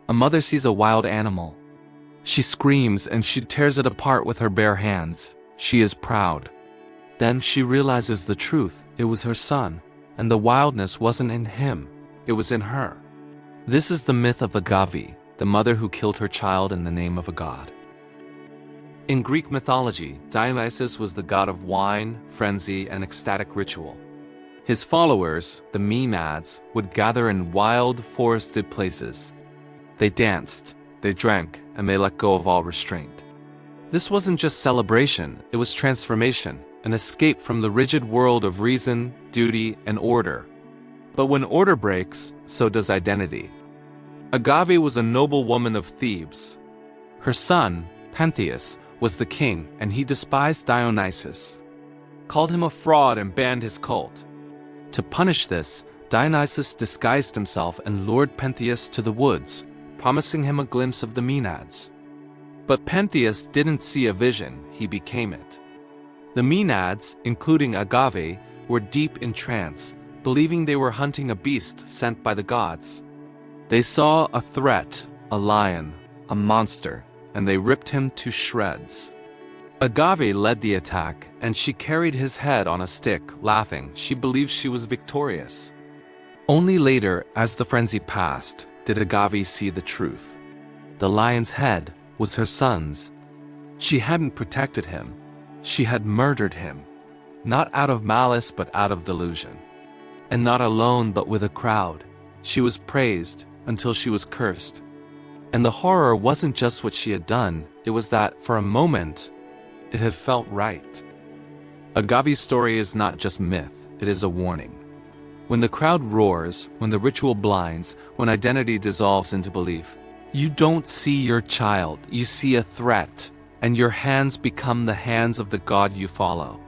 A mother sees a wild animal. She screams and she tears it apart with her bare hands. She is proud. Then she realizes the truth. It was her son, and the wildness wasn't in him, it was in her. This is the myth of Agave, the mother who killed her child in the name of a god. In Greek mythology, Dionysus was the god of wine, frenzy, and ecstatic ritual. His followers, the Maenads, would gather in wild, forested places. They danced, they drank, and they let go of all restraint. This wasn't just celebration, it was transformation, an escape from the rigid world of reason, duty, and order. But when order breaks, so does identity. Agave was a noble woman of Thebes. Her son, Pentheus, was the king, and he despised Dionysus, called him a fraud, and banned his cult. To punish this, Dionysus disguised himself and lured Pentheus to the woods, promising him a glimpse of the Maenads. But Pentheus didn't see a vision, he became it. The Maenads, including Agave, were deep in trance, believing they were hunting a beast sent by the gods. They saw a threat, a lion, a monster, and they ripped him to shreds. Agave led the attack, and she carried his head on a stick, laughing. She believed she was victorious. Only later, as the frenzy passed, did Agave see the truth. The lion's head was her son's. She hadn't protected him. She had murdered him. Not out of malice, but out of delusion. And not alone, but with a crowd. She was praised until she was cursed. And the horror wasn't just what she had done, it was that, for a moment, it had felt right. Agave's story is not just myth, it is a warning. When the crowd roars, when the ritual blinds, when identity dissolves into belief, you don't see your child, you see a threat, and your hands become the hands of the god you follow.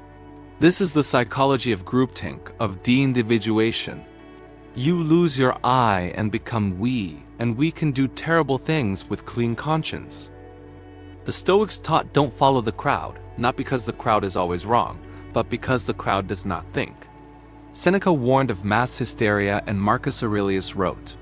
This is the psychology of groupthink, of de-individuation. You lose your I and become we, and we can do terrible things with clean conscience. The Stoics taught don't follow the crowd, not because the crowd is always wrong, but because the crowd does not think. Seneca warned of mass hysteria, and Marcus Aurelius wrote,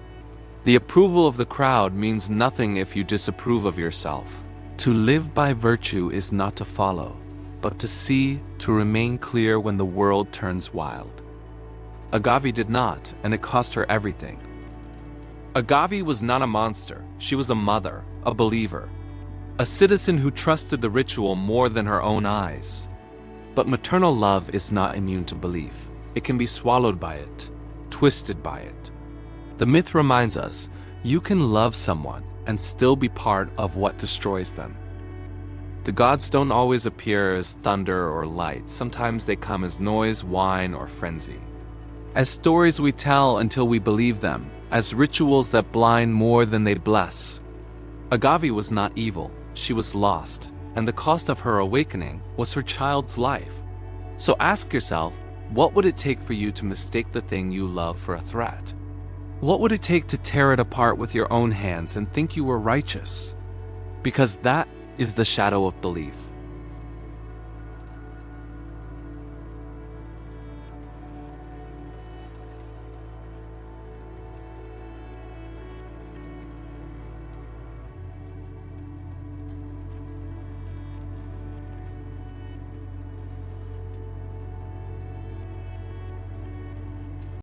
"The approval of the crowd means nothing if you disapprove of yourself. To live by virtue is not to follow, but to see, to remain clear when the world turns wild." Agave did not, and it cost her everything. Agave was not a monster, she was a mother, a believer, a citizen who trusted the ritual more than her own eyes. But maternal love is not immune to belief. It can be swallowed by it, twisted by it. The myth reminds us, you can love someone and still be part of what destroys them. The gods don't always appear as thunder or light. Sometimes they come as noise, wine, or frenzy. As stories we tell until we believe them, as rituals that blind more than they bless. Agave was not evil, she was lost, and the cost of her awakening was her child's life. So ask yourself, what would it take for you to mistake the thing you love for a threat? What would it take to tear it apart with your own hands and think you were righteous? Because that is the shadow of belief.